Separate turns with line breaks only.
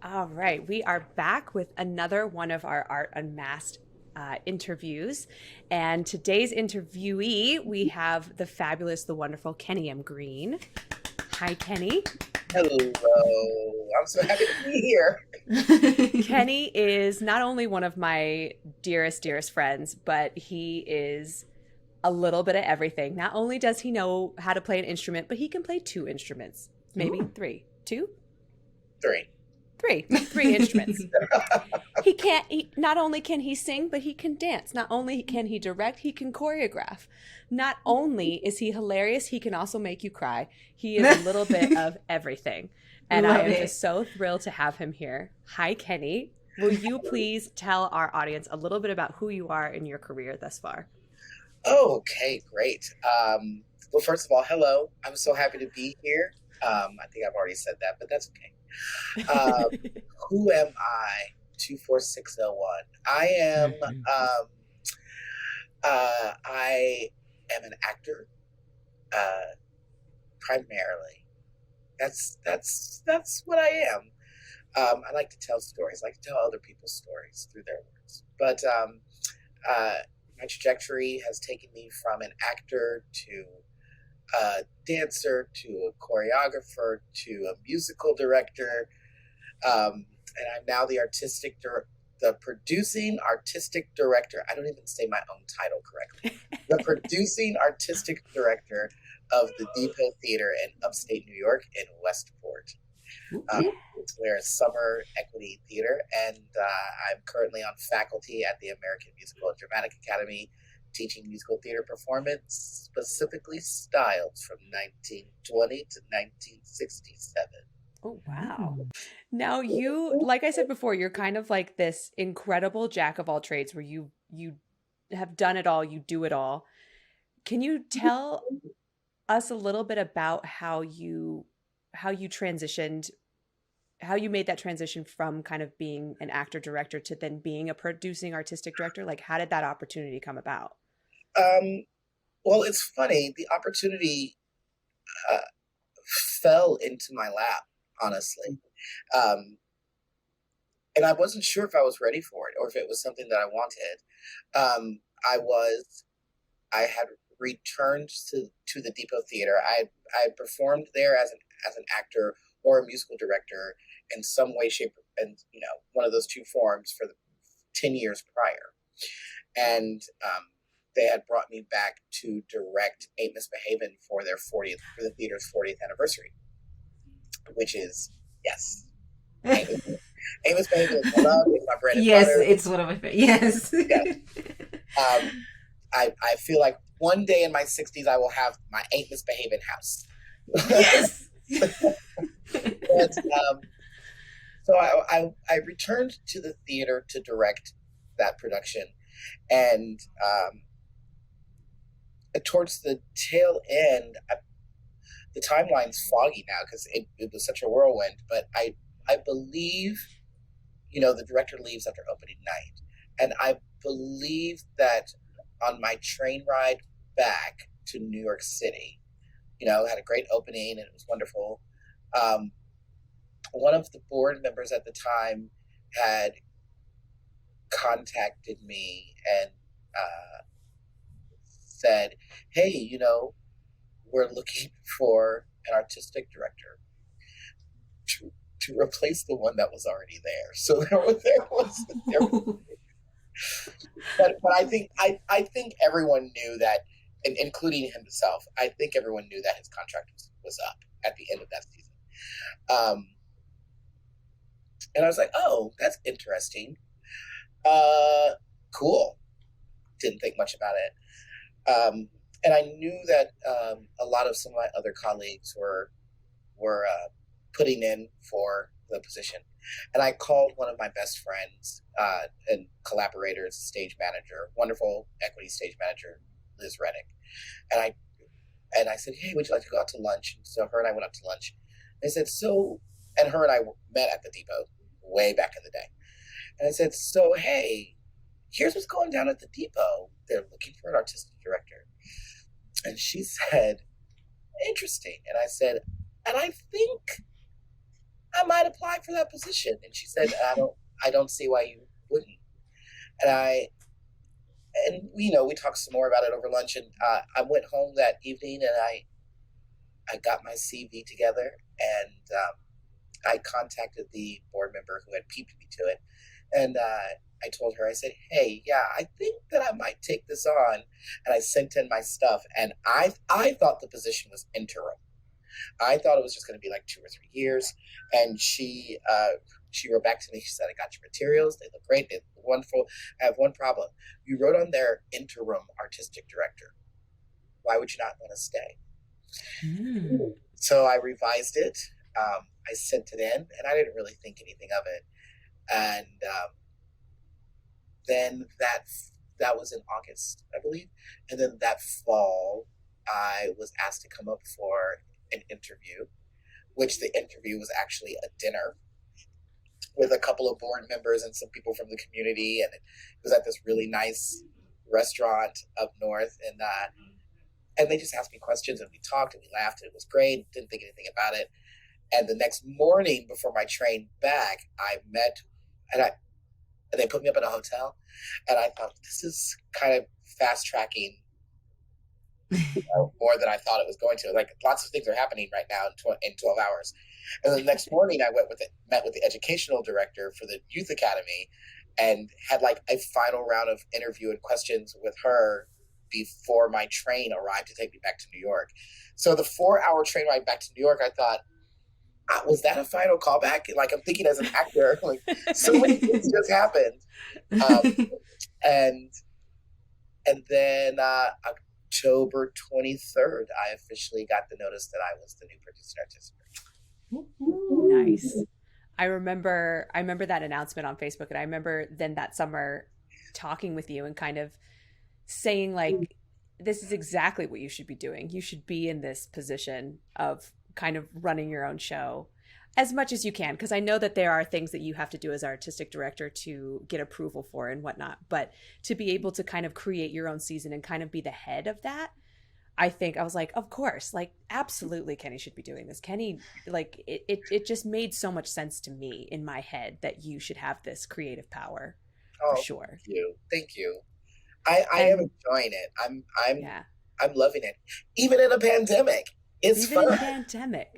All right, we are back with another one of our Art Unmasked interviews. And today's interviewee, we have the fabulous, the wonderful Kenney M. Green. Hi, Kenney.
Hello. I'm so happy to be here.
Kenney is not only one of my dearest, dearest friends, but he is a little bit of everything. Not only does he know how to play an instrument, but he can play two instruments, maybe
Ooh.
three. Two?
Three.
Three instruments. Not only can he sing, but he can dance. Not only can he direct, he can choreograph. Not only is he hilarious, he can also make you cry. He is a little bit of everything. And I
Love
am
it.
just so thrilled to have him here. Hi, Kenney. Will you please tell our audience a little bit about who you are in your career thus far?
Okay, great. Well, first of all, hello. I'm so happy to be here. I think I've already said that, but that's okay. Um, who am I? 24601. I am an actor, uh, primarily. That's what I am. I like to tell stories. I like to tell other people's stories through their words. But uh, my trajectory has taken me from an actor to a dancer to a choreographer to a musical director, and I'm now the producing artistic director. I don't even say my own title correctly. The producing artistic director of the Depot Theatre in upstate New York in Westport. Um,
Ooh.
we're a summer equity theater, and I'm currently on faculty at the American Musical and Dramatic Academy, teaching musical theater performance, specifically styles from 1920 to 1967.
Oh, wow. Now you, like I said before, you're kind of like this incredible jack of all trades where you have done it all, you do it all. Can you tell us a little bit about how you transitioned, how you made that transition from kind of being an actor director to then being a producing artistic director? Like how did that opportunity come about?
Um, well, it's funny. The opportunity uh, fell into my lap, honestly. Um, and I wasn't sure if I was ready for it or if it was something that I wanted. Um, I was, I had returned to the Depot Theater. I had performed there as an actor or a musical director in some way, shape, and one of those two forms for the 10 years prior. And they had brought me back to direct Ain't Misbehavin' for the theater's 40th anniversary, which is, yes, Ain't, Ain't Misbehavin' is my love, it's my bread and
Yes,
butter.
it's one of my favorite. Yes.
Yes. Um, I feel like one day in my 60s, I will have my Ain't Misbehavin' house.
Yes.
But, so I returned to the theater to direct that production. And towards the tail end, the timeline's foggy now because it was such a whirlwind. But I believe, the director leaves after opening night, and I believe that on my train ride back to New York City, had a great opening and it was wonderful. Um, one of the board members at the time had contacted me and said, "Hey, we're looking for an artistic director to replace the one that was already there." So there was but I think everyone knew that, and including himself. I think everyone knew that his contract was up at the end of that season. Um, and I was like, "Oh, that's interesting. Uh, cool." Didn't think much about it. And I knew that a lot of some of my other colleagues were putting in for the position, and I called one of my best friends and collaborators, stage manager, wonderful equity stage manager, Liz Reddick, and I said, "Hey, would you like to go out to lunch?" And so her and I went out to lunch. And I said, "So," and her and I met at the Depot way back in the day. And I said, "So, hey, here's what's going down at the Depot. They're looking for an artistic director." And she said, "Interesting." And I said, "And I might apply for that position. And she said, I don't see why you wouldn't. And you know, we talked some more about it over lunch, and I went home that evening, and I got my CV together, and I contacted the board member who had peeped me to it, and I told her, I said, hey, yeah, I think that I might take this on, and I sent in my stuff, and I thought the position was interim. I thought it was just going to be like 2 or 3 years, and she wrote back to me. She said, I got your materials. They look great. They look wonderful. I have one problem. You wrote on there interim artistic director. Why would you not want to stay? Mm. So I revised it. I sent it in, and I didn't really think anything of it. And then that was in August, I believe. And then that fall, I was asked to come up for an interview, which the interview was actually a dinner with a couple of board members and some people from the community, and it was at this really nice restaurant up north, and they just asked me questions, and we talked and we laughed, and it was great. Didn't think anything about it. And the next morning before my train back, I met, and they put me up in a hotel, and I thought, this is kind of fast tracking, you know, more than I thought it was going to. Like, lots of things are happening right now in 12 hours. And the next morning I met with the educational director for the youth academy, and had like a final round of interview and questions with her before my train arrived to take me back to New York. So the 4-hour train ride back to New York, I thought, was that a final callback? Like, I'm thinking as an actor, like, so many things just happened. And then October 23rd, I officially got the notice that I was the new producer artistic director.
Nice. I remember that announcement on Facebook, and I remember then that summer talking with you and kind of saying, like, this is exactly what you should be doing. You should be in this position of kind of running your own show as much as you can, because I know that there are things that you have to do as artistic director to get approval for and whatnot, but to be able to kind of create your own season and kind of be the head of that, I think I was like, of course, like, absolutely Kenney should be doing this. Kenney, like, it just made so much sense to me in my head that you should have this creative power, for sure.
Thank you. I am enjoying it. I'm loving it. Even in a pandemic. It's fun.
Even in a pandemic.